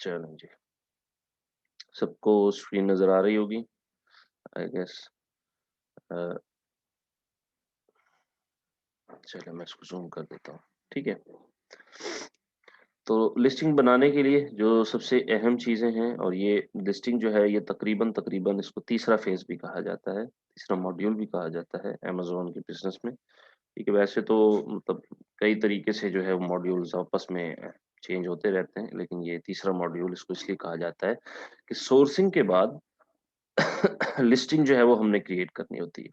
चलें जी। सबको स्क्रीन नज़र आ रही होगी आई गेस। अ, चलिए मैं इसको ज़ूम कर देता हूँ, ठीक है? तो लिस्टिंग बनाने के लिए जो सबसे अहम चीज़ें हैं और ये लिस्टिंग जो है ये तकरीबन इसको तीसरा फ़ेज़ भी कहा जाता है, तीसरा मॉड्यूल भी कहा जाता है अमेज़न के बिज़नेस में। ठीक है, वैसे तो मतलब कई तरीके से जो है वो मॉड्यूल्स आपस में चेंज होते रहते हैं, लेकिन ये तीसरा मॉड्यूल इसको इसलिए कहा जाता है कि सोर्सिंग के बाद लिस्टिंग जो है वो हमने क्रिएट करनी होती है।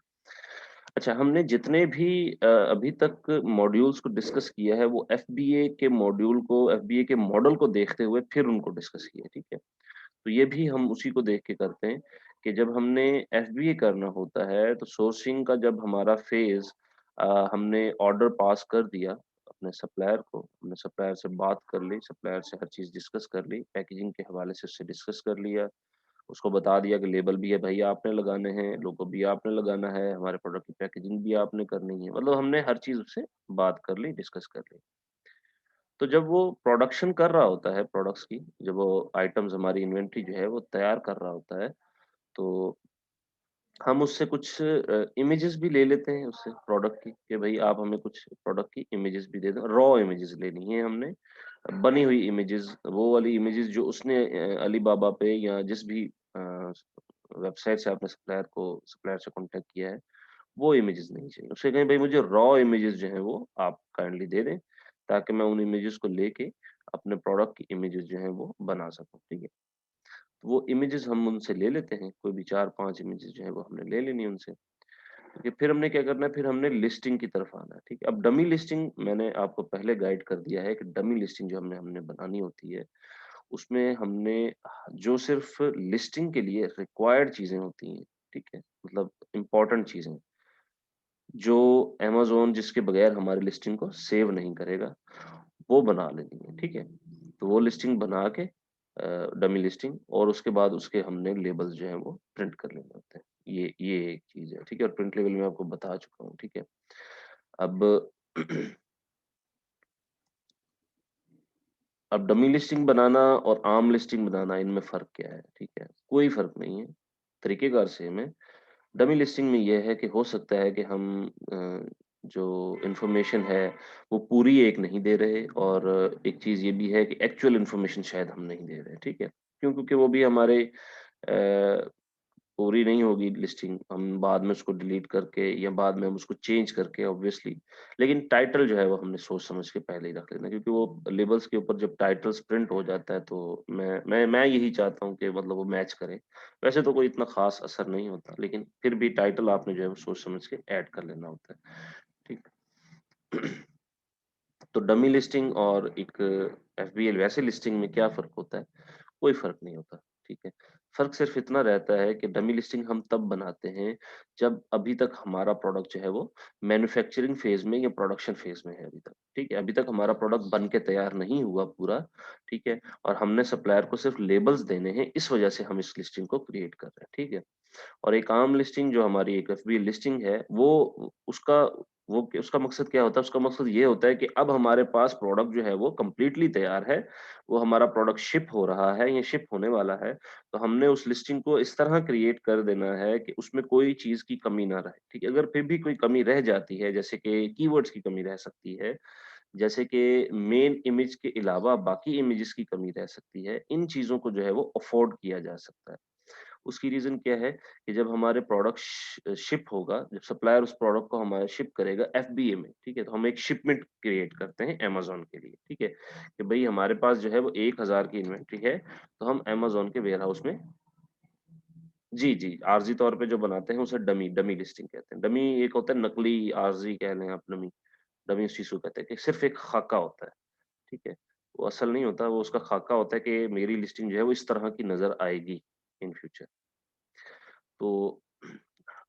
अच्छा, हमने जितने भी अभी तक मॉड्यूल्स को डिस्कस किया है, वो एफबीए के मॉड्यूल को एफबीए के मॉडल को देखते हुए फिर उनको डिस्कस किया है, ठीक है? तो ये भी हम उसी को देख के करते हैं कि जब हमने एफबीए करना होता है, तो सोर्सिंग का जब हमारा फ़ेज़ हमने ऑर्डर पास कर दिया अपने सप्लायर को, हमने सप्लायर से बात कर ली, सप्लायर से हर चीज़ डिस्कस कर ली, पैकेजिंग के हवाले से उससे डिस्कस कर लिया। उसको बता दिया कि लेबल भी है भई आपने लगाने हैं, लोगो भी आपने लगाना है, हमारे प्रोडक्ट की पैकेजिंग भी आपने करनी है। मतलब हमने हर चीज़ उससे बात कर ली, डिस्कस कर ली। तो जब वो प्रोडक्शन कर रहा होता है प्रोडक्ट्स की, जब वो आइटम्स हमारी इन्वेंटरी जो है वो तैयार कर रहा होता है, तो हम उससे कुछ इमेजेस भी ले लेते हैं उससे प्रोडक्ट की कि भई आप हमें कुछ प्रोडक्ट की इमेजेस भी दे दो। रॉ इमेजेस लेनी है हमने, बनी हुई इमेजेस, वो वाली इमेजेस जो उसने अलीबाबा पे या जिस भी वेबसाइट से आपने सप्लायर से कॉन्टैक्ट किया है, वो इमेजेस नहीं चाहिए। उससे कहें भई मुझे रॉ इमेजेस जो हैं वो आप काइंडली दे दें, ताकि मैं उन इमेजेस को लेके अपने प्रोडक्ट की इमेजेस जो हैं वो बना सकूँ, ठीक है? वो इमेजेस हम उनसे ले लेते हैं, कोई भी 4-5 इमेजेस जो है वो हमने ले लेनी है उनसे। ठीक है, फिर हमने क्या करना है, फिर हमने लिस्टिंग की तरफ आना है, ठीक है? अब डमी लिस्टिंग मैंने आपको पहले गाइड कर दिया है कि डमी लिस्टिंग जो हमने हमने बनानी होती है, उसमें हमने जो सिर्फ़ लिस्टिंग के लिए रिक्वायर्ड चीज़ें होती हैं, ठीक है? मतलब इम्पोर्टेंट चीज़ें, जो अमेज़न जिसके बगैर हमारी लिस्टिंग को सेव नहीं करेगा, वो बना लेनी है, ठीक है? तो वो लिस्टिंग बना के डमी लिस्टिंग और उसके बाद उसके हमने लेबल्स जो हैं वो प्रिंट कर लेने होते हैं। ये एक चीज़ है, ठीक है? और प्रिंट लेवल मैं आपको बता चुका हूँ, ठीक है? अब अब डमी लिस्टिंग बनाना और आम लिस्टिंग बनाना इनमें फ़र्क क्या है, ठीक है? कोई फ़र्क नहीं है, तरीक़ेकार सेम है। डमी लिस्टिंग में ये है कि हो सकता है कि हम जो इन्फॉर्मेशन है, वो पूरी एक नहीं दे रहे और एक चीज़ ये भी है कि एक्चुअल इन्फॉर्मेशन शायद हम नहीं दे रहे, ठीक है? क्यों? क्योंकि वो भी हमारे पूरी नहीं होगी लिस्टिंग, हम बाद में उसको डिलीट करके या बाद में हम उसको चेंज करके ऑब्वियसली, लेकिन टाइटल जो है वो हमने सोच समझ के पहले ही रख लेना क्योंकि वो लेबल्स के ऊपर जब टाइटल्स प्रिंट हो जाता है तो मैं यही चाहता हूँ कि मतलब वो मैच करे। वैसे तो कोई इतना ख़ास असर नहीं होता, लेकिन फिर भी टाइटल आपने जो है वो सोच समझ के ऐड कर लेना होता है। ठीक। तो डमी लिस्टिंग और एक एफबीएल वैसे लिस्टिंग में क्या फ़र्क होता है? कोई फ़र्क नहीं होता, ठीक है? फ़र्क सिर्फ़ इतना रहता है कि डमी लिस्टिंग हम तब बनाते हैं, जब अभी तक हमारा प्रोडक्ट जो है वो मैन्युफैक्चरिंग फ़ेज़ में या प्रोडक्शन फ़ेज़ में है अभी तक, ठीक है? अभी तक हमारा प्रोडक्ट बन के तैयार नहीं हुआ पूरा, ठीक है? और हमने सप्लायर को सिर्फ़ लेबल्स देने हैं, इस वजह से हम इस लिस्टिंग को क्रिएट कर रहे हैं, ठीक है? और एक आम लिस्टिंग जो हमारी एक एफबी लिस्टिंग है, उसका मकसद क्या होता है? उसका मकसद ये होता है कि अब हमारे पास प्रोडक्ट जो है वो कंप्लीटली तैयार है। वो हमारा प्रोडक्ट शिप हो रहा है या शिप होने वाला है, तो हमने उस लिस्टिंग को इस तरह क्रिएट कर देना है कि उसमें कोई चीज़ की कमी ना रहे, ठीक है? अगर फिर भी कोई कमी रह जाती है, जैसे कि कीवर्ड्स की कमी रह सकती है, जैसे कि मेन इमेज के अलावा बाकी इमेजेस की कमी रह सकती है, इन चीज़ों को जो है वो अफ़ोर्ड किया जा सकता है। उसकी रीज़न क्या है कि जब हमारे प्रोडक्ट शिप होगा, जब सप्लायर उस प्रोडक्ट को हमारा शिप करेगा एफबीए में, ठीक है? तो हम एक शिपमेंट क्रिएट करते हैं अमेज़न के लिए, ठीक है? कि भई हमारे पास जो है वो 1000 की इन्वेंटरी है, तो हम अमेज़न के वेयरहाउस में जी, जी, आर्ज़ी तौर पे जो बनाते हैं उसे डमी डमी लिस्टिंग कहते हैं। डमी एक होता है नकली आर्ज़ी कह लें आप डमी, डमी उस चीज़ को कहते हैं कि सिर्फ़ एक खाका होता है, ठीक है? वो असल नहीं होता, वो उसका खाका होता है कि मेरी लिस्टिंग जो है वो इस तरह की नज़र आएगी इन फ्यूचर। तो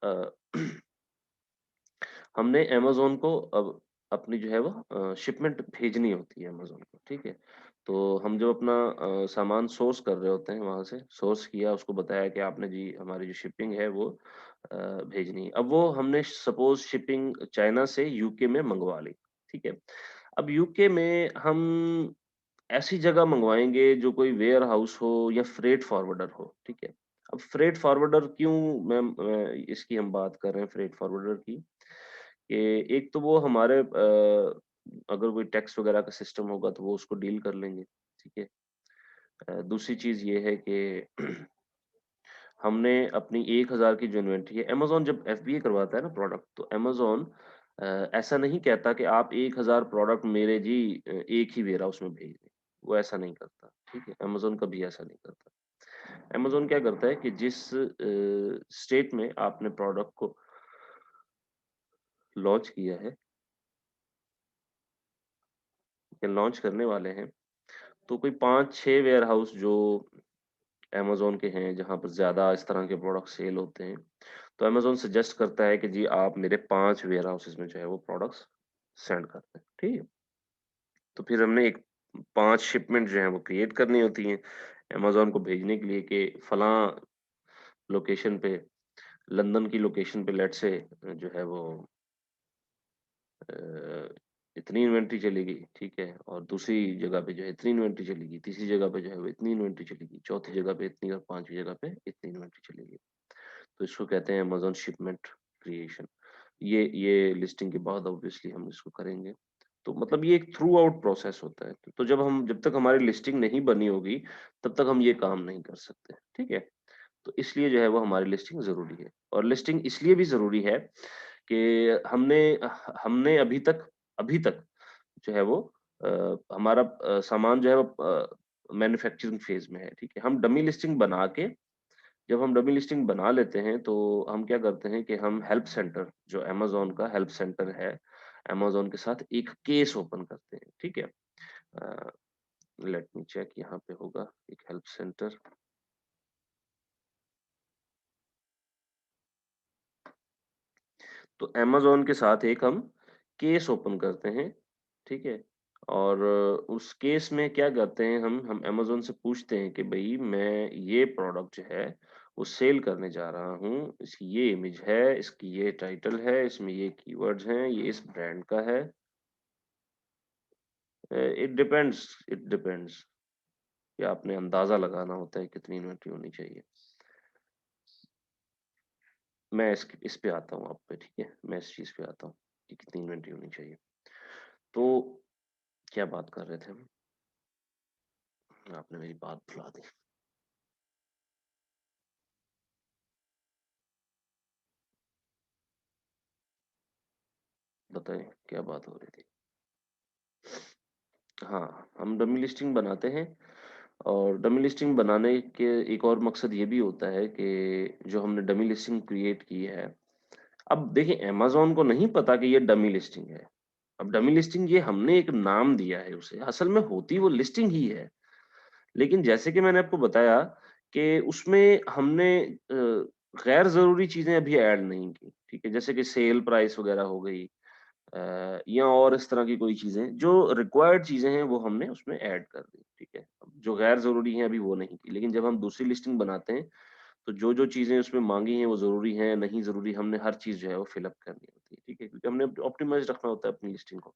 अ, हमने अमेज़न को अब अपनी जो है वो शिपमेंट भेजनी होती है अमेज़न को, ठीक है? तो हम जब अपना सामान सोर्स कर रहे होते हैं वहाँ से, सोर्स किया, उसको बताया कि आपने जी हमारी जो शिपिंग है वो भेजनी है। अब वो हमने सपोज़ शिपिंग चाइना से यूके में मँगवा ली, ठीक है? अब यूके में हम ऐसी जगह मंगवाएँगे जो कोई वेयर हाउस हो या फ्रेट फॉरवर्डर हो, ठीक है? अब फ्रेट फॉरवर्डर क्यों इसकी हम बात कर रहे हैं फ्रेट फॉरवर्डर की, कि एक तो वो हमारे अगर कोई टैक्स वगैरह का सिस्टम होगा तो वो उसको डील कर लेंगे, ठीक है? दूसरी चीज़ ये है कि हमने अपनी 1000 की जो इन्वेंटरी है अमेज़न जब एफबीए करवाता है ना प्रोडक्ट, तो अमेज़न ऐसा नहीं कहता कि आप 1000 प्रोडक्ट मेरे जी एक ही वेयर हाउस में भेज दें। वो ऐसा नहीं करता, ठीक है? अमेज़न कभी ऐसा नहीं करता। अमेज़न क्या करता है कि जिस स्टेट में आपने प्रोडक्ट को लॉन्च किया है या लॉन्च करने वाले हैं, तो कोई 5-6 वेयर हाउस जो अमेज़न के हैं, जहाँ पर ज़्यादा इस तरह के प्रोडक्ट सेल होते हैं, तो अमेज़न सजेस्ट करता है कि जी आप मेरे 5 वेयर हाउसेज़ में जो है वो प्रोडक्ट्स सेंड कर दें, ठीक है? तो फिर हमने एक 5 शिपमेंट जो हैं वो क्रिएट करनी होती हैं, अमेज़न को भेजने के लिए कि फलाँ लोकेशन पे, लंदन की लोकेशन पे लेट्स से जो है वो अ, इतनी इन्वेंटरी चलेगी, ठीक है? और दूसरी जगह पे जो है इतनी इन्वेंटरी चलेगी, तीसरी जगह पे जो है वो इतनी इन्वेंटरी चलेगी, चौथी जगह पे इतनी और 5वीं जगह पे इतनी इन्वेंटरी चलेगी। तो इसको कहते हैं अमेज़न शिपमेंट क्रिएशन। ये लिस्टिंग के बाद ऑब्वियसली हम इसको करेंगे। तो मतलब ये एक थ्रू आउट प्रोसेस होता है। तो जब तक हमारी लिस्टिंग नहीं बनी होगी, तब तक हम ये काम नहीं कर सकते, ठीक है? तो इसलिए जो है वो हमारी लिस्टिंग ज़रूरी है और लिस्टिंग इसलिए भी ज़रूरी है कि हमने अभी तक जो है वो हमारा सामान जो है वो मैन्युफैक्चरिंग फेज़ में है, ठीक है? जब हम डमी लिस्टिंग बना लेते हैं, तो हम क्या करते हैं कि हम हेल्प सेंटर जो अमेज़न का हेल्प सेंटर है, अमेज़न के साथ एक केस ओपन करते हैं, ठीक है? अ, लेट मी चेक यहाँ पे होगा एक हेल्प सेंटर। तो अमेज़न के साथ एक हम केस ओपन करते हैं, ठीक है? और उस केस में क्या करते हैं हम अमेज़न से पूछते हैं कि भई मैं ये प्रोडक्ट जो है, वो सेल करने जा रहा हूँ। इसकी ये इमेज है, इसकी ये टाइटल है, इसमें ये कीवर्ड्स हैं, ये इस ब्रांड का है। इट डिपेंड्स कि आपने अंदाज़ा लगाना होता है कितनी इन्वेंटरी होनी चाहिए। मैं इस पे आता हूँ आप पे, ठीक है? मैं इस चीज़ पे आता हूँ कि कितनी इन्वेंटरी होनी चाहिए। तो क्या बात कर रहे थे हम? आपने मेरी बात भुला दी। बताएँ क्या बात हो रही थी? हाँ, हम डमी लिस्टिंग बनाते हैं और डमी लिस्टिंग बनाने के एक और मकसद ये भी होता है कि जो हमने डमी लिस्टिंग क्रिएट की है, अब देखिए अमेज़न को नहीं पता कि ये डमी लिस्टिंग है। अब डमी लिस्टिंग ये हमने एक नाम दिया है उसे, असल में होती वो लिस्टिंग ही है। लेकिन जैसे कि मैंने आपको बताया कि उसमें हमने गैर ज़रूरी चीज़ें अभी ऐड नहीं की, ठीक है? जैसे कि सेल प्राइस वगैरह हो गई या और इस तरह की कोई चीज़ें, जो रिक्वायर्ड चीज़ें हैं वो हमने उसमें ऐड कर दी, ठीक है? अब जो गैर ज़रूरी हैं अभी वो नहीं की, लेकिन जब हम दूसरी लिस्टिंग बनाते हैं, तो जो-जो चीज़ें उसमें माँगी हैं वो ज़रूरी हैं, नहीं ज़रूरी हमने हर चीज़ जो है वो फिल अप करनी होती है, ठीक है? क्योंकि हमने ऑप्टिमाइज़ रखना होता है अपनी लिस्टिंग को।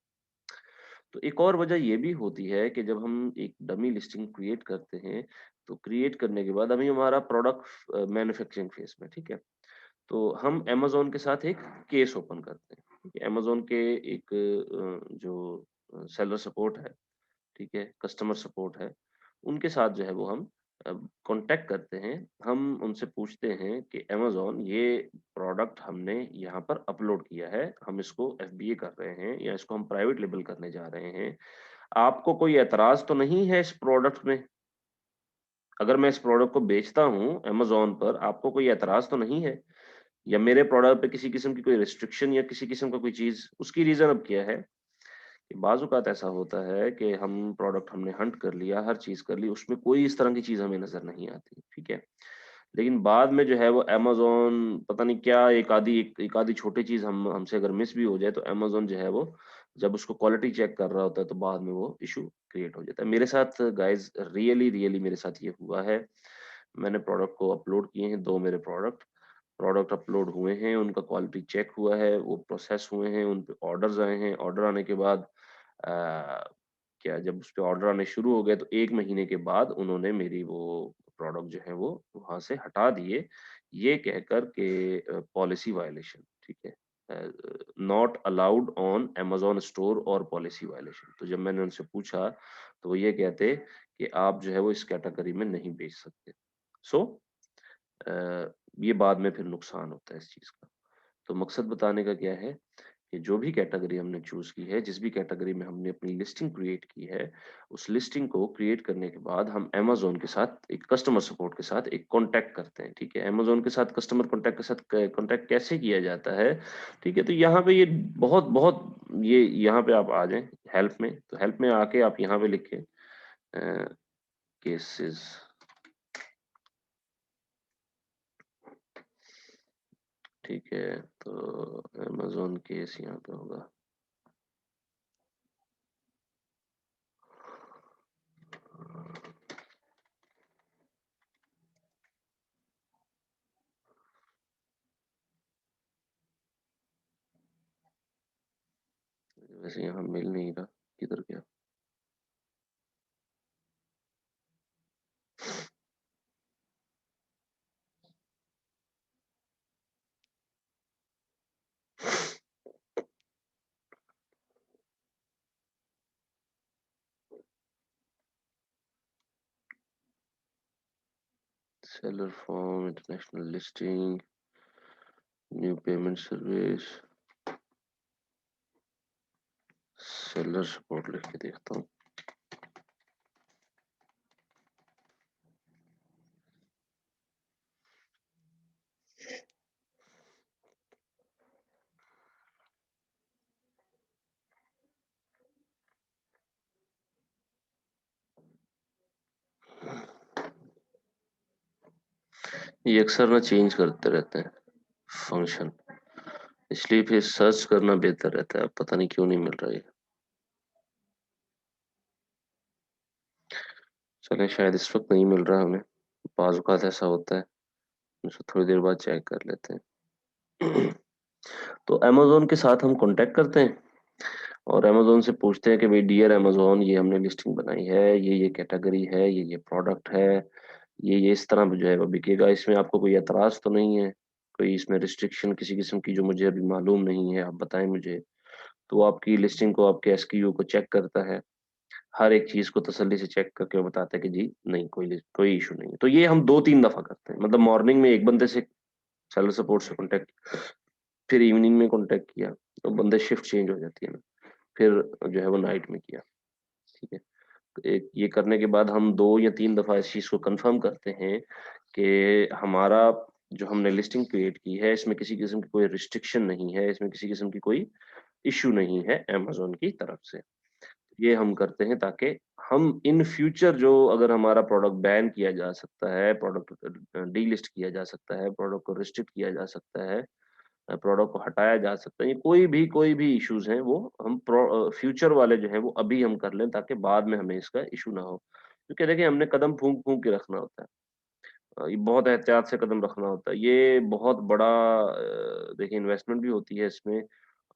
तो एक और वजह ये भी होती है कि जब हम एक डमी लिस्टिंग क्रिएट करते हैं, तो क्रिएट करने के बाद अभी हमारा प्रोडक्ट मैन्युफैक्चरिंग फेज़ में, ठीक है? तो हम अमेज़न के साथ एक केस ओपन करते हैं, ठीक है? अमेज़न के एक जो सेलर सपोर्ट है, ठीक है? कस्टमर सपोर्ट है, उनके साथ जो है वो हम कॉन्टैक्ट करते हैं। हम उनसे पूछते हैं कि अमेज़न ये प्रोडक्ट हमने यहाँ पर अपलोड किया है, हम इसको एफबीए कर रहे हैं या इसको हम प्राइवेट लेबल करने जा रहे हैं। आपको कोई ऐतराज़ तो नहीं है इस प्रोडक्ट में? अगर मैं इस प्रोडक्ट को बेचता हूँ अमेज़न पर, आपको कोई ऐतराज़ तो नहीं है? या मेरे प्रोडक्ट पे किसी किस्म की कोई रिस्ट्रिक्शन या किसी किस्म का कोई चीज़ उसकी रीज़न अब क्या है कि बाज़ औक़ात ऐसा होता है कि हम प्रोडक्ट हमने हंट कर लिया, हर चीज़ कर ली, उसमें कोई इस तरह की चीज़ हमें नज़र नहीं आती, ठीक है? लेकिन बाद में जो है वो अमेज़न पता नहीं क्या एक आधी छोटी चीज़ हम हमसे अगर मिस भी हो जाए तो अमेज़न जो है वो जब उसको क्वालिटी चेक कर रहा होता है तो बाद में वो इश्यू क्रिएट हो जाता है। मेरे साथ गाइज़ रियली मेरे साथ ये हुआ है। मैंने प्रोडक्ट को अपलोड किए हैं 2 मेरे प्रोडक्ट अपलोड हुए हैं, उनका क्वालिटी चेक हुआ है, वो प्रोसेस हुए हैं, उन पे ऑर्डर्स आए हैं, ऑर्डर आने के बाद अ क्या जब उस पे ऑर्डर आने शुरू हो गए तो 1 महीने के बाद उन्होंने मेरी वो प्रोडक्ट जो है वो वहाँ से हटा दिए, ये कहकर के पॉलिसी वायलेशन, ठीक है? Not allowed on Amazon store और पॉलिसी वायलेशन। तो जब मैंने उनसे पूछा, तो वो ये कहते कि आप जो है वो इस कैटेगरी में नहीं बेच सकते। सो ये बाद में फिर नुकसान होता है इस चीज़ का। तो मकसद बताने का क्या है कि जो भी कैटेगरी हमने चूज़ की है, जिस भी कैटेगरी में हमने अपनी लिस्टिंग क्रिएट की है, उस लिस्टिंग को क्रिएट करने के बाद हम अमेज़न के साथ एक कस्टमर सपोर्ट के साथ एक कॉन्टैक्ट करते हैं, ठीक है? अमेज़न के साथ कस्टमर कॉन्टैक्ट के साथ क कॉन्टैक्ट कैसे किया जाता है, ठीक है? तो यहाँ पे ये बहुत-बहुत ये यहाँ पे आप आ जाएँ हेल्प में, तो हेल्प में आके आप यहाँ पे लिखें केसेज़, ठीक है? तो अमेज़न केस यहाँ पे होगा। वैसे यहाँ मिल नहीं रहा, किधर गया? Seller form, international listing, new payment service, seller support लिख के देखता हूँ। ये अक्सर ना चेंज करते रहते हैं फंक्शन, इसलिए फिर सर्च करना बेहतर रहता है। पता नहीं क्यों नहीं मिल रहा ये। चलें शायद इस वक्त नहीं मिल रहा हमें, बाज़ औक़ात ऐसा होता है। इसको थोड़ी देर बाद चेक कर लेते हैं। तो अमेज़न के साथ हम कॉन्टैक्ट करते हैं और अमेज़न से पूछते हैं कि भई डियर अमेज़न, ये हमने लिस्टिंग बनाई है, ये कैटेगरी है, ये प्रोडक्ट है, ये इस तरह जो है वो बिकेगा, इसमें आपको कोई एतराज़ तो नहीं है? कोई इसमें रिस्ट्रिक्शन किसी किस्म की जो मुझे अभी मालूम नहीं है, आप बताएँ मुझे। तो वो आपकी लिस्टिंग को, आपके एसक्यूयू को चेक करता है। हर एक चीज़ को तसल्ली से चेक करके वो बताता है कि जी, नहीं कोई इश्यू नहीं है। तो ये हम 2-3 दफ़ा करते हैं। मतलब मॉर्निंग में एक बंदे से सेलर सपोर्ट से कॉन्टैक्ट, फिर इवनिंग में कॉन्टैक्ट किया, तो बंदे शिफ्ट चेंज हो जाती है ना, फिर जो है वो नाइट में किया, ठीक है? तो एक ये करने के बाद हम 2 या 3 दफ़ा इस चीज़ को कन्फर्म करते हैं कि हमारा जो हमने लिस्टिंग क्रिएट की है, इसमें किसी किस्म की कोई रिस्ट्रिक्शन नहीं है, इसमें किसी किस्म की कोई इश्यू नहीं है अमेज़न की तरफ से। ये हम करते हैं ताकि हम इन फ्यूचर जो अगर हमारा प्रोडक्ट बैन किया जा सकता है, प्रोडक्ट डीलिस्ट किया जा सकता है, प्रोडक्ट को रिस्ट्रिक्ट किया जा सकता है, प्रोडक्ट को हटाया जा सकता है, ये कोई भी इश्यूज़ हैं वो हम फ्यूचर वाले जो हैं वो अभी हम कर लें ताकि बाद में हमें इसका इश्यू ना हो। क्योंकि देखिए हमने कदम फूँक-फूँक के रखना होता है। ये बहुत एहतियात से कदम रखना होता है। ये बहुत बड़ा देखिए इन्वेस्टमेंट भी होती है इसमें,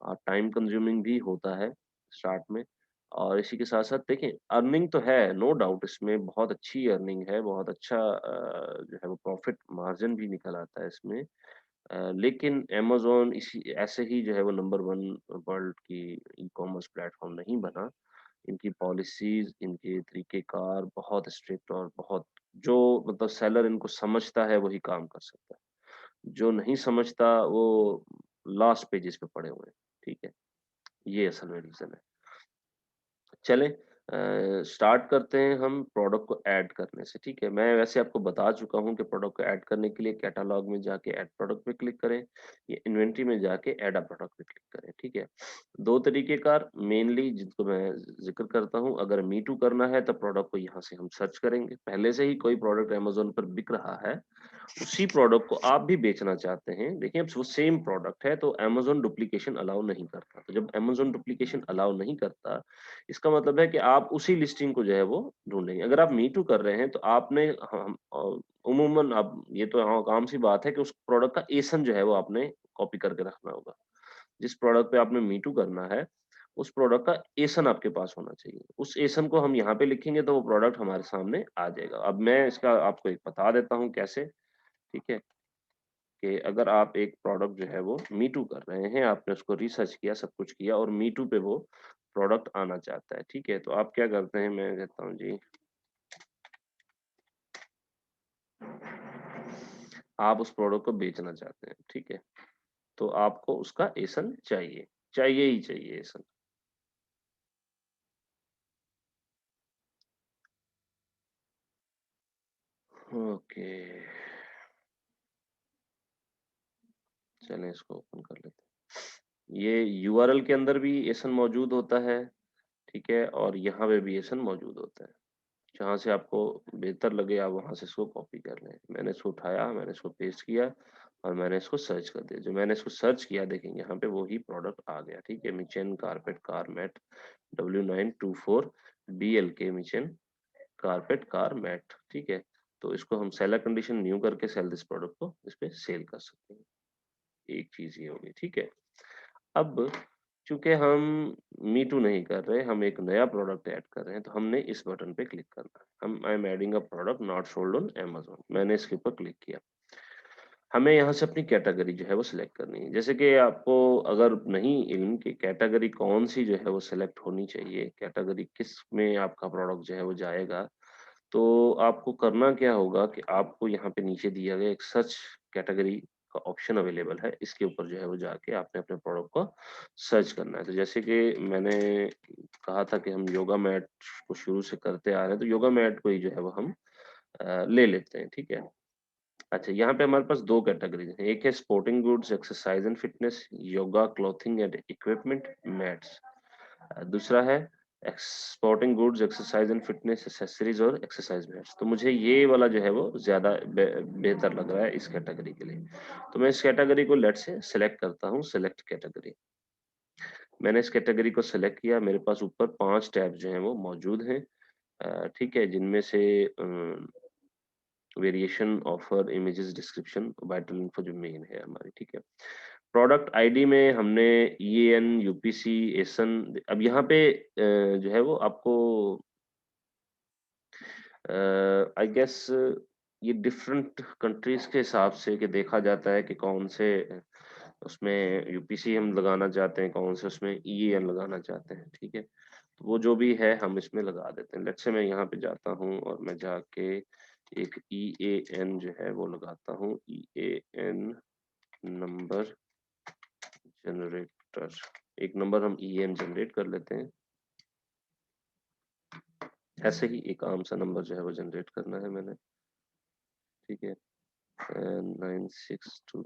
टाइम कंज्यूमिंग भी होता है स्टार्ट में, और इसी के साथ-साथ देखिए अर्निंग तो है, नो डाउट इसमें बहुत अच्छी अर्निंग है, बहुत अच्छा जो है वो प्रॉफिट मार्जिन भी निकल आता है इसमें। लेकिन अमेज़न इसी ऐसे ही जो है वो नंबर 1 वर्ल्ड की ई-कॉमर्स प्लेटफ़ॉर्म नहीं बना। इनकी पॉलिसीज़, इनके तरीक़ेकार बहुत स्ट्रिक्ट और बहुत जो मतलब सेलर इनको समझता है वही काम कर सकता है। जो नहीं समझता वो लास्ट पेजेज़ पे पड़े हुए हैं, ठीक है? ये असल में रीज़न है। चलें स्टार्ट करते हैं हम प्रोडक्ट को ऐड करने से, ठीक है? मैं वैसे आपको बता चुका हूँ कि प्रोडक्ट को ऐड करने के लिए कैटलॉग में जाके ऐड प्रोडक्ट पे क्लिक करें, या इन्वेंटरी में जाके ऐड अ प्रोडक्ट पे क्लिक करें, ठीक है? 2 तरीक़ेकार मेनली जिनको मैं ज़िक्र करता हूँ, अगर मी टू करना है तो प्रोडक्ट को यहाँ से हम सर्च करेंगे। पहले से ही कोई प्रोडक्ट अमेज़न पर बिक रहा है, उसी प्रोडक्ट को आप भी बेचना चाहते हैं, देखिए अब वो सेम प्रोडक्ट है तो अमेज़न डुप्लीकेशन अलाउ नहीं करता। तो जब अमेज़न डुप्लीकेशन अलाउ नहीं करता, इसका मतलब है कि आप उसी लिस्टिंग को जो है वो ढूँढेंगे। अगर आप मी टू कर रहे हैं तो आपने उमूमन अब ये तो आम सी बात है कि उस प्रोडक्ट का एसन जो है वो आपने कॉपी करके रखना होगा। जिस प्रोडक्ट पे आपने मी टू करना है, उस प्रोडक्ट का एसन आपके पास होना चाहिए। उस एसन को हम यहाँ पे लिखेंगे तो वो प्रोडक्ट हमारे सामने आ जाएगा। अब मैं इसका आपको एक बता देता हूँ कैसे, ठीक है? कि अगर आप एक प्रोडक्ट जो है वो मी टू कर रहे हैं, आपने उसको रिसर्च किया, सब कुछ किया और मी टू पे वो प्रोडक्ट आना चाहता है, ठीक है? तो आप क्या करते हैं, मैं कहता हूँ जी, आप उस प्रोडक्ट को बेचना चाहते हैं, ठीक है? तो आपको उसका एसन चाहिए, चाहिए ही चाहिए एसन। ओके, चलें इसको ओपन कर लेते हैं। ये यूआरएल के अंदर भी एसन मौजूद होता है, ठीक है? और यहाँ पे भी एसन मौजूद होता है। जहाँ से आपको बेहतर लगे आप वहाँ से इसको कॉपी कर लें। मैंने इसको उठाया, मैंने इसको पेस्ट किया और मैंने इसको सर्च कर दिया। जो मैंने इसको सर्च किया देखेंगे यहाँ पे वही प्रोडक्ट आ गया, ठीक है? मिचेन carpet car mat W924 BLK मिचेन कारपेट कार मैट, ठीक है? तो इसको हम सेलर कंडीशन न्यू करके सेल दिस प्रोडक्ट को इस पे सेल कर सकते हैं। एक चीज ये होगी, ठीक है? अब चूंकि हम मी टू नहीं कर रहे, हम एक नया प्रोडक्ट ऐड कर रहे हैं, तो हमने इस बटन पे क्लिक करना है। हम I am adding a product not sold on Amazon, मैंने इसके ऊपर क्लिक किया। हमें यहाँ से अपनी कैटेगरी जो है वो सिलेक्ट करनी है। जैसे कि आपको अगर नहीं इल्म की कैटेगरी कौन सी जो है वो सिलेक्ट होनी चाहिए, कैटेगरी किस में आपका प्रोडक्ट जो है वो जाएगा, तो आपको करना क्या होगा कि आपको यहाँ पे नीचे दिया गया एक सर्च कैटेगरी का ऑप्शन अवेलेबल है। इसके ऊपर जो है वो जाके आपने अपने प्रोडक्ट को सर्च करना है। तो जैसे कि मैंने कहा था कि हम योगा मैट को शुरू से करते आ रहे हैं, तो योगा मैट को ही जो है वो हम ले लेते हैं, ठीक है? अच्छा, यहाँ पे हमारे पास 2 कैटेगरीज़ हैं। एक है sporting goods, exercise and fitness, yoga clothing and equipment, mats. दूसरा है sporting goods, exercise and fitness accessories और एक्सरसाइज मैट्स। तो मुझे ये वाला जो है वो ज़्यादा बेहतर लग रहा है इस कैटेगरी के लिए। तो मैं इस कैटेगरी को लेट्स से सिलेक्ट करता हूँ, सिलेक्ट कैटेगरी। मैंने इस कैटेगरी को सिलेक्ट किया, मेरे पास ऊपर 5 टैब जो हैं वो मौजूद हैं। ठीक है, जिनमें से variation, offer, images, description, vital info जो मेन है हमारी, ठीक है? प्रोडक्ट आईडी में हमने EAN, UPC, एसन। अब यहाँ पे जो है वो आपको आई गेस ये डिफरेंट कंट्रीज के हिसाब से कि देखा जाता है कि कौन से उसमें यूपीसी हम लगाना चाहते हैं, कौन से उसमें EAN लगाना चाहते हैं, ठीक है? तो वो जो भी है हम इसमें लगा देते हैं। लेट्स से मैं यहाँ पे जाता हूँ और मैं जाके एक EAN जो है वो लगाता हूँ, EAN नंबर जनरेटर। एक नंबर हम EAN जनरेट कर लेते हैं। ऐसे ही एक आम सा नंबर जो है वो जनरेट करना है मैंने, ठीक है? 962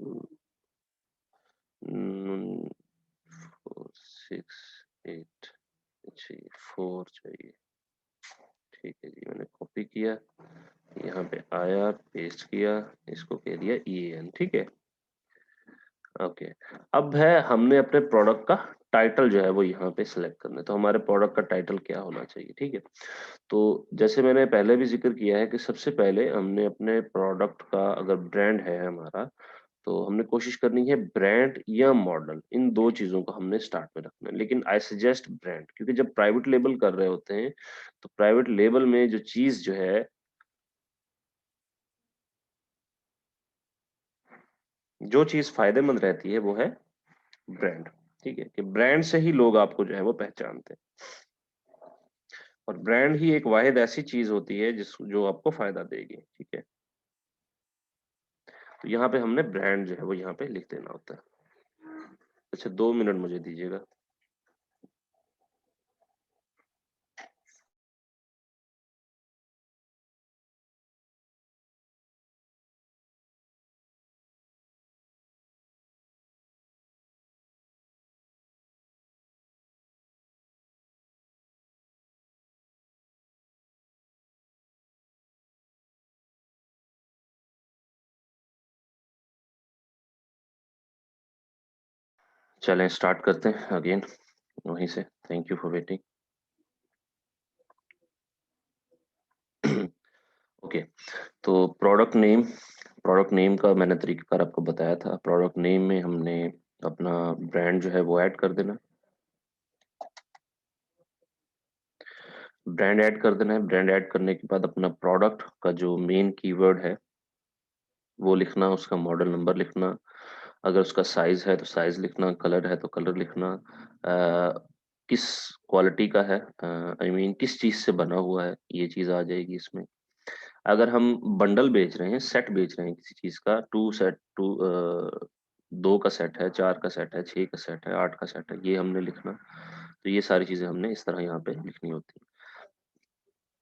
468 चाहिए, 4 चाहिए, ठीक है जी। मैंने कॉपी किया, यहाँ पे आया, पेस्ट किया, इसको कह दिया EAN, ठीक है? ओके। अब है हमने अपने प्रोडक्ट का टाइटल जो है वो यहाँ पे सिलेक्ट करना है। तो हमारे प्रोडक्ट का टाइटल क्या होना चाहिए, ठीक है? तो जैसे मैंने पहले भी जिक्र किया है कि सबसे पहले हमने अपने प्रोडक्ट का अगर ब्रांड है हमारा, तो हमने कोशिश करनी है ब्रांड या मॉडल, इन 2 चीज़ों को हमने स्टार्ट में रखना है। लेकिन आई सजेस्ट ब्रांड, क्योंकि जब प्राइवेट लेबल कर रहे होते हैं, तो प्राइवेट लेबल में जो चीज़ जो है, जो चीज़ फ़ायदेमंद रहती है वो है ब्रांड, ठीक है? कि ब्रांड से ही लोग आपको जो है वो पहचानते हैं। और ब्रांड ही एक वाहिद ऐसी चीज़ होती है जिस जो आपको फ़ायदा देगी, ठीक है? तो यहाँ पे हमने ब्रांड जो है वो यहाँ पे लिख देना होता है। अच्छा, 2 मिनट मुझे दीजिएगा। चलें स्टार्ट करते हैं अगेन वहीं से। Thank you for waiting. Okay, तो प्रोडक्ट नेम का मैंने तरीकाकार आपको बताया था। प्रोडक्ट नेम में हमने अपना ब्रांड जो है वो ऐड कर देना। ब्रांड ऐड कर देना है। ब्रांड ऐड करने के बाद अपना प्रोडक्ट का जो मेन कीवर्ड है वो लिखना, उसका मॉडल नंबर लिखना, अगर उसका साइज है तो साइज लिखना, कलर है तो कलर लिखना, किस क्वालिटी का है, आई मीन किस चीज से बना हुआ है, ये चीज आ जाएगी इसमें। अगर हम बंडल बेच रहे हैं, सेट बेच रहे हैं किसी चीज का, दो का सेट है, चार का सेट है, छह का सेट है, आठ का सेट है, ये हमने लिखना। तो ये सारी चीजें हमने इस तरह यहाँ पे लिखनी होती है।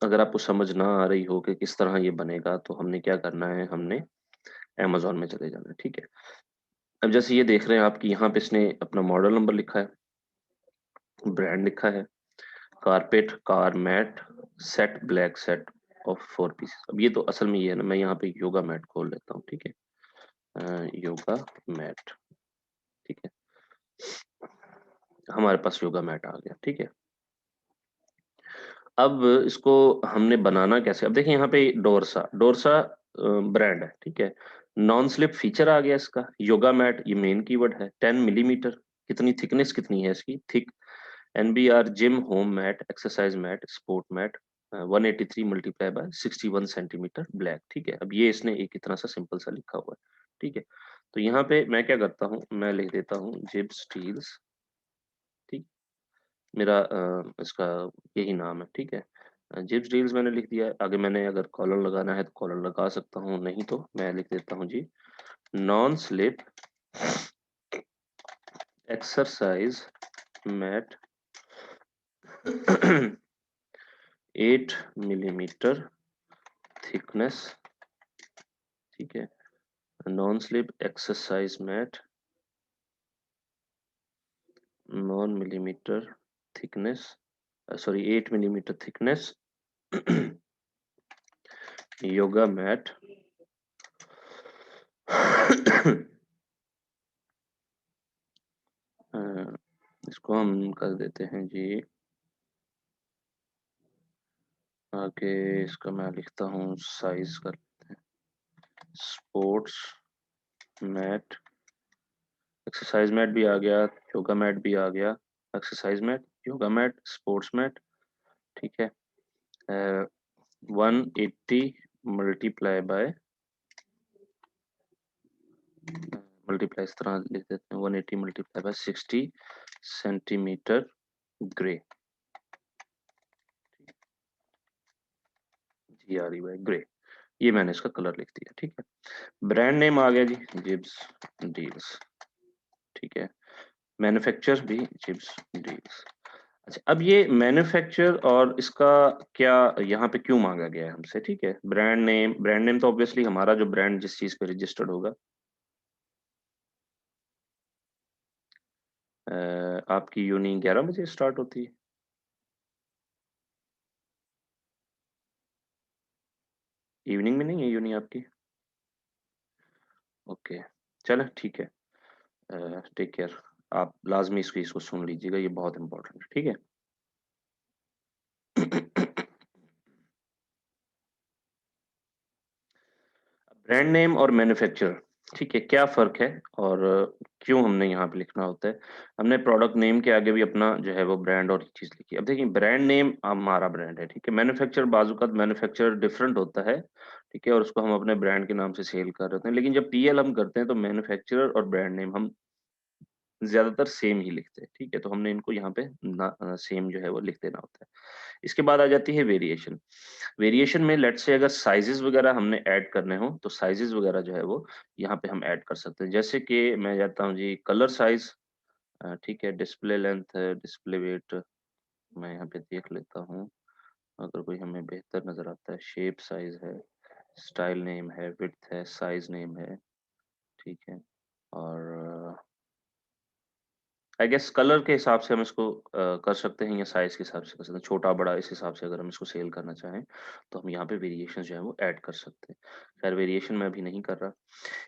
अगर आपको समझ ना आ रही हो कि किस तरह ये बनेगा, तो हमने क्या करना है, हमने अमेजोन में चले जाना है, ठीक है। अब जैसे ये देख रहे हैं आप कि यहाँ पे इसने अपना मॉडल नंबर लिखा है, ब्रांड लिखा है, carpet car mat set black set of 4 pieces. अब ये तो असल में ये है ना, मैं यहाँ पे योगा मैट खोल लेता हूँ, ठीक है। योगा मैट, ठीक है, हमारे पास योगा मैट आ गया, ठीक है। अब इसको हमने बनाना कैसे, अब देखिए यहाँ पे डोरसा, डोरसा ब्रांड है, ठीक है। नॉन स्लिप फीचर आ गया इसका, योगा मैट ये मेन कीवर्ड है, 10 मिलीमीटर, कितनी थिकनेस कितनी है इसकी, thick. NBR gym home mat exercise mat sport mat 183 multiply by 61 centimetre black, ठीक है। अब ये इसने एक इतना सा सिंपल सा लिखा हुआ है, ठीक है। तो यहाँ पे मैं क्या करता हूँ, मैं लिख देता हूँ जिब स्टील्स, ठीक। मेरा इसका यही नाम है, ठीक है। जिप्स डील्स मैंने लिख दिया है। आगे मैंने अगर कॉलर लगाना है तो कॉलर लगा सकता हूँ, नहीं तो मैं लिख देता हूँ जी non slip exercise mat 8 millimetre thickness, ठीक है। Non slip exercise mat non millimetre thickness, sorry 8 millimetre thickness yoga mat इसको हम कर देते हैं जी, आगे इसका मैं लिखता हूँ साइज कर लेते हैं, स्पोर्ट्स मैट, एक्सरसाइज मैट भी आ गया, योगा मैट भी आ गया, exercise mat, yoga mat, sports mat, ठीक है। 180 मल्टीप्लाई बाय, मल्टीप्लाई इस तरह लिख देते हैं, 180 multiply by 60 centimetre grey, GRE by grey, ये मैंने इसका कलर लिख दिया, ठीक है। ब्रांड नेम आ गया जी जिब्स डील्स, ठीक है। मैन्युफैक्चर भी जिब्स डील्स। अच्छा, अब ये मैन्युफैक्चर और इसका क्या यहाँ पे क्यों मांगा गया है हमसे, ठीक है। ब्रांड नेम, ब्रांड नेम तो ऑब्वियसली हमारा जो ब्रांड जिस चीज पे रजिस्टर्ड होगा। आपकी यूनी 11 बजे स्टार्ट होती है, इवनिंग में नहीं है यूनी आपकी, ओके, चलो ठीक है। टेक केयर, आप लाजमी इसको इसको सुन लीजिएगा, ये बहुत इंपॉर्टेंट है, ठीक है। ब्रांड नेम और मैन्युफैक्चरर, ठीक है, क्या फ़र्क है और क्यों हमने यहाँ पे लिखना होता है? हमने प्रोडक्ट नेम के आगे भी अपना जो है वो ब्रांड और चीज़ लिखी है। अब देखिए ब्रांड नेम हमारा ब्रांड है, ठीक है। मैन्युफैक्चरर बाज़-औक़ात मैन्युफैक्चरर डिफरेंट होता है, ठीक है, और उसको हम अपने ब्रांड के नाम से सेल कर रहे होते हैं। लेकिन जब पीएल हम करते हैं तो मैन्युफैक्चरर और ब्रांड नेम हम ज़्यादातर सेम ही लिखते हैं, ठीक है। तो हमने इनको यहाँ पे सेम जो है वो लिख देना होता है। इसके बाद आ जाती है वेरिएशन। वेरिएशन में लेट्स से अगर साइजेस वगैरह हमने ऐड करने हो तो साइजेस वगैरह जो है वो यहाँ पे हम ऐड कर सकते हैं। जैसे कि मैं जाता हूँ जी कलर साइज, ठीक है, डिस्प्ले लेंथ है, डिस्प्ले वेट, मैं यहाँ पे देख लेता हूँ अगर कोई हमें बेहतर नजर आता है। शेप साइज है, स्टाइल नेम है, विड्थ है, साइज नेम है, ठीक है। और आई गेस कलर के हिसाब से हम इसको कर सकते हैं या साइज के हिसाब से कर सकते हैं, छोटा बड़ा इस हिसाब से अगर हम इसको सेल करना चाहें तो हम यहाँ पे वेरिएशन जो है वो ऐड कर सकते हैं। खैर वेरिएशन मैं अभी नहीं कर रहा।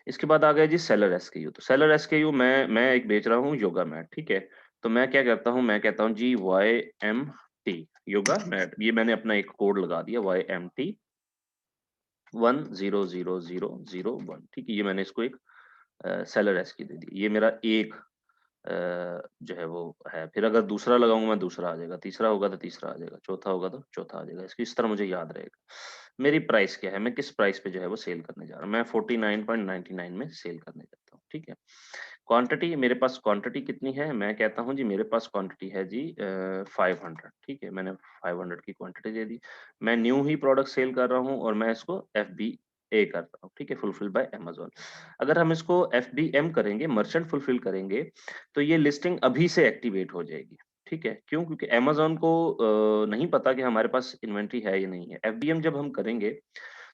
इसके बाद आ गया जी सेलर एसकेयू। तो सेलर एसकेयू मैं एक बेच रहा हूँ योगा मैट, ठीक है। तो मैं क्या करता हूँ, मैं कहता हूँ जी YMT योगा मैट, ये मैंने अपना एक कोड लगा दिया YMT 100001, ठीक है। ये मैंने इसको एक सेलर एसके दे दी, ये मेरा एक जो है वो है। फिर अगर दूसरा लगाऊंगा मैं, दूसरा आ जाएगा, तीसरा होगा तो तीसरा आ जाएगा, चौथा होगा तो चौथा आ जाएगा। इसकी इस तरह मुझे याद रहेगा। मेरी प्राइस क्या है, मैं किस प्राइस पे जो है वो सेल करने जा रहा हूँ। मैं 49.99 में सेल करने जाता हूँ, ठीक है। क्वांटिटी, मेरे पास क्वांटिटी कितनी है, मैं कहता हूँ जी मेरे पास क्वांटिटी है जी 500, ठीक है। मैंने 500 की क्वांटिटी दे दी। मैं न्यू ही प्रोडक्ट सेल कर रहा हूँ और मैं इसको FBA कर रहा हूँ, ठीक है, फुलफिल बाय अमेज़न। अगर हम इसको FBM करेंगे, मर्चेंट फुलफिल करेंगे, तो ये लिस्टिंग अभी से एक्टिवेट हो जाएगी, ठीक है। क्यों? क्योंकि अमेज़न को नहीं पता कि हमारे पास इन्वेंटरी है या नहीं है। FBM जब हम करेंगे,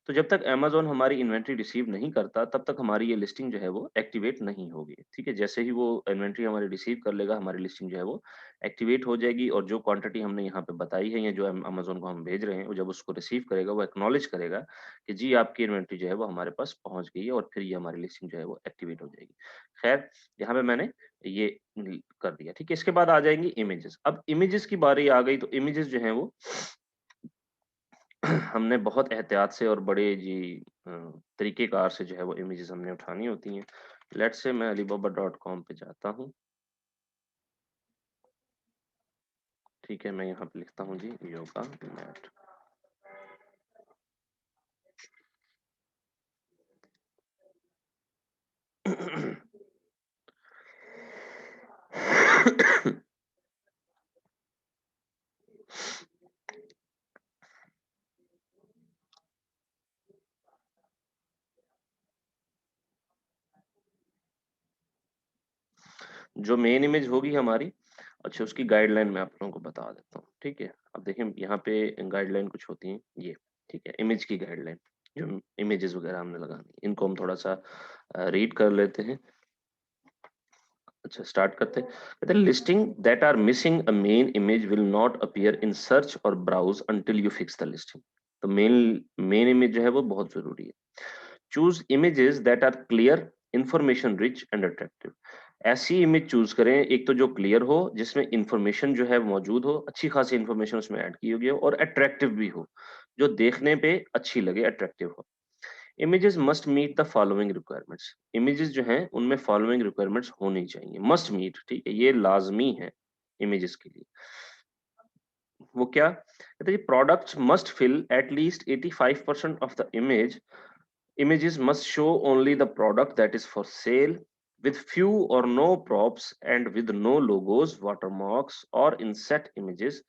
तो जब तक अमेज़न हमारी इन्वेंटरी रिसीव नहीं करता, तब तक हमारी ये लिस्टिंग जो है वो एक्टिवेट नहीं होगी, ठीक है। जैसे ही वो इन्वेंटरी हमारी रिसीव कर लेगा, हमारी लिस्टिंग जो है वो एक्टिवेट हो जाएगी और जो क्वांटिटी हमने यहाँ पे बताई है या जो अमेज़न को हम भेज रहे हैं, वो जब उसको रिसीव करेगा, वो एक्नॉलेज करेगा कि जी आपकी इन्वेंटरी जो है वो हमारे पास पहुँच गई है और फिर ये हमारी लिस्टिंग जो है वो एक्टिवेट हो जाएगी। खैर, यहाँ पे मैंने ये कर दिया, ठीक है। इसके बाद आ जाएँगी इमेजेस। अब इमेजेस की बारी आ गई, तो इमेजेस जो हैं वो हमने बहुत एहतियात से और बड़े जी अ, तरीकेकार से जो है वो इमेजेस हमने उठानी होती हैं। लेट्स से मैं alibaba.com पे जाता हूँ, ठीक है। मैं यहाँ पे लिखता हूँ जी योगा मैट। जो मेन इमेज होगी हमारी, अच्छा उसकी गाइडलाइन मैं आप लोगों को बता देता हूँ, ठीक है। अब देखिए यहाँ पे गाइडलाइन कुछ होती हैं ये, ठीक है, इमेज की गाइडलाइन, जो इमेजेस वगैरह हमने लगानी है, इनको हम थोड़ा सा रीड कर लेते हैं। अच्छा, स्टार्ट करते हैं। कहते हैं listing that are missing a main image will not appear in search और browse until you fix the listing. तो मेन मेन इमेज जो है वो बहुत जरूरी है। Choose images that are clear, information rich and attractive. ऐसी इमेज चूज करें, एक तो जो क्लियर हो, जिसमें इंफॉर्मेशन जो है मौजूद हो, अच्छी खासी इंफॉर्मेशन उसमें ऐड की होगी और अट्रैक्टिव भी हो, जो देखने पे अच्छी लगे, अट्रैक्टिव हो। Images must meet the following requirements. Images जो हैं उनमें फॉलोइंग रिक्वायरमेंट्स होनी चाहिए, मस्ट मीट, ठीक है, ये लाजमी है इमेजेस के लिए। वो क्या कहते हैं, products must fill at least 85% of the image. Images must show only the product that is for sale, with few or no props and with no logos, watermarks, or inset images.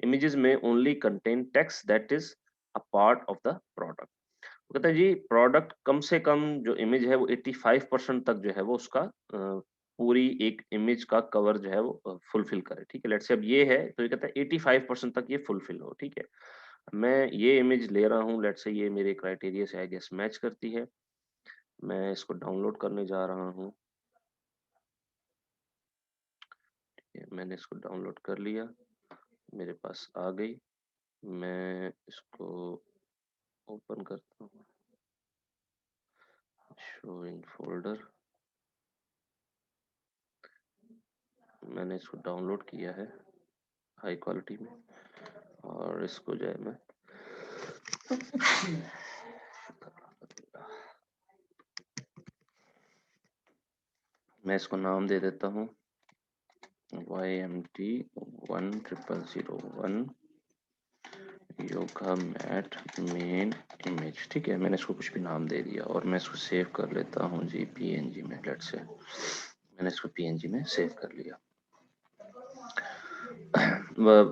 Images may only contain text that is a part of the product. वो कहता है जी product कम से कम जो image है वो 85% तक जो है वो उसका पूरी एक इमेज का कवर जो है वो फुलफिल करे, ठीक है। लेट्स से अब ये है तो ये कहता है 85% तक ये फुलफिल हो, ठीक है। मैं ये इमेज ले रहा हूँ, लेट्स से ये मेरे क्राइटेरिया से आई गेस मैच करती है। मैं इसको डाउनलोड करने जा रहा हूँ, ठीक है। मैंने इसको डाउनलोड कर लिया, मेरे पास आ गई। मैं इसको ओपन करता हूँ, शो इन फोल्डर। मैंने इसको डाउनलोड किया है हाई क्वालिटी में और इसको जो है मैं इसको नाम दे देता हूँ YMT 10001 yoga mat main image, ठीक है। मैंने इसको कुछ भी नाम दे दिया और मैं इसको सेव कर लेता हूँ जी PNG में। लेट्स से मैंने इसको PNG में सेव कर लिया।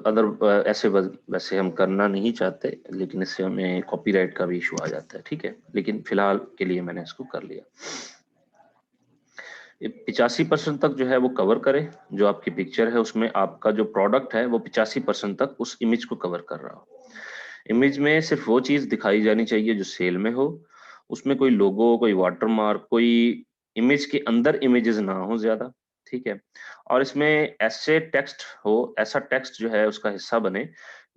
अदर ऐसे वैसे हम करना नहीं चाहते, लेकिन इससे हमें कॉपीराइट का भी इशू आ जाता है, ठीक है। लेकिन फिलहाल के लिए मैंने इसको कर लिया। 85% तक जो है वो कवर करे, जो आपकी पिक्चर है उसमें आपका जो प्रोडक्ट है वो 85% तक उस इमेज को कवर कर रहा हो। इमेज में सिर्फ वो चीज दिखाई जानी चाहिए जो सेल में हो, उसमें कोई लोगो, कोई वाटरमार्क, कोई इमेज के अंदर इमेजेस ना हो ज्यादा, ठीक है। और इसमें ऐसे टेक्स्ट हो, ऐसा टेक्स्ट जो है उसका हिस्सा बने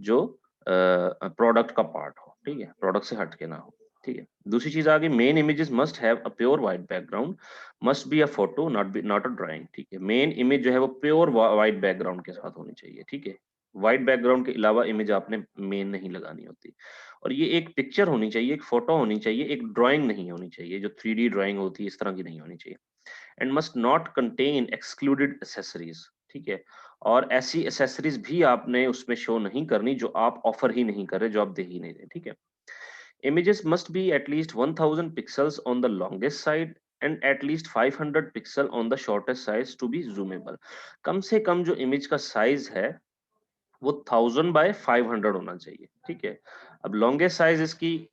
जो प्रोडक्ट का पार्ट हो, ठीक है, प्रोडक्ट से हट के ना हो, ठीक है। दूसरी चीज आ गई, main images must have a pure white background, must be a photo not a drawing, ठीक है। मेन इमेज जो है वो प्योर व्हाइट बैकग्राउंड के साथ होनी चाहिए, ठीक है। व्हाइट बैकग्राउंड के अलावा इमेज आपने मेन नहीं लगानी होती। और ये एक पिक्चर होनी चाहिए, एक फोटो होनी चाहिए, एक ड्राइंग नहीं होनी चाहिए, जो 3D ड्राइंग होती है इस तरह की नहीं होनी चाहिए। And must not contain excluded accessories, ठीक है। और ऐसी एसेसरीज भी आपने उसमें शो नहीं करनी जो आप ऑफर ही नहीं कर रहे, जो आप दे ही नहीं रहे, ठीक है। Images must be at least 1000 pixels on the longest side and at least 500 pixel on the shortest size to be zoomable। कम से कम जो इमेज का साइज है वो 1000 बाय 500 होना चाहिए, ठीक है। अब लॉन्गेस्ट साइज इसकी